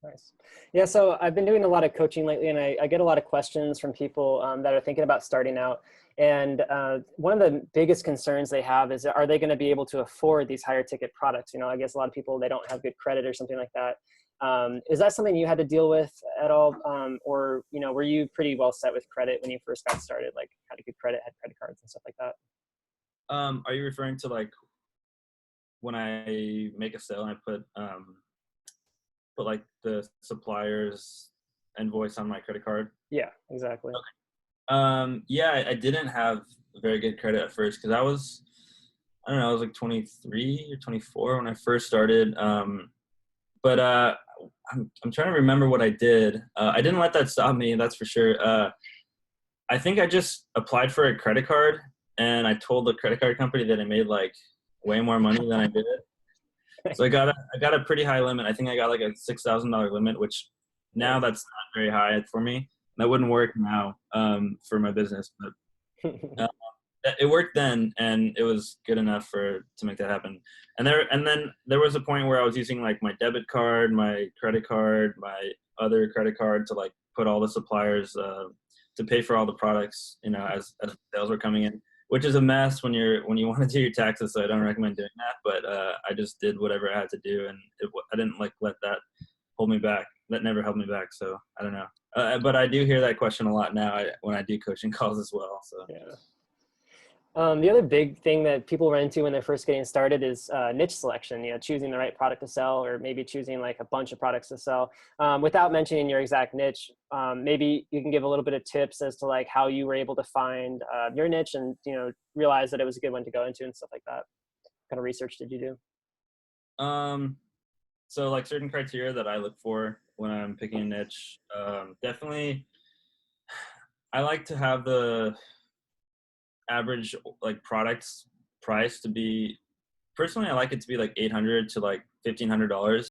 Nice. Yeah, so I've been doing a lot of coaching lately, and I get a lot of questions from people that are thinking about starting out. And one of the biggest concerns they have is, are they going to be able to afford these higher ticket products? You know, I guess a lot of people, they don't have good credit or something like that. Is that something you had to deal with at all? Or, you know, were you pretty well set with credit when you first got started, like had a good credit, had credit cards and stuff like that? Are you referring to like when I make a sale and I put like the supplier's invoice on my credit card? Yeah, exactly. Yeah, I didn't have very good credit at first because I don't know, I was like 23 or 24 when I first started. But I'm trying to remember what I did. I didn't let that stop me, that's for sure. I think I just applied for a credit card and I told the credit card company that I made like way more money than I did. So I got a pretty high limit. I think I got like a $6,000 limit, which now Nice. that's not very high for me. That wouldn't work now for my business, but uh, it worked then, and it was good enough to make that happen. And then there was a point where I was using like my debit card, my credit card, my other credit card to like put all the suppliers to pay for all the products, you know, as sales were coming in, which is a mess when you want to do your taxes. So I don't recommend doing that. But I just did whatever I had to do, and I didn't like let that hold me back. That never held me back. So I don't know. But I do hear that question a lot now when I do coaching calls as well. So. Yeah. The other big thing that people run into when they're first getting started is niche selection, you know, choosing the right product to sell, or maybe choosing like a bunch of products to sell. Without mentioning your exact niche, maybe you can give a little bit of tips as to like how you were able to find your niche and, you know, realize that it was a good one to go into and stuff like that. What kind of research did you do? Um, so like certain criteria that I look for when I'm picking a niche, definitely I like to have the average like products price to be personally I like it to be like 800 to like $1,500.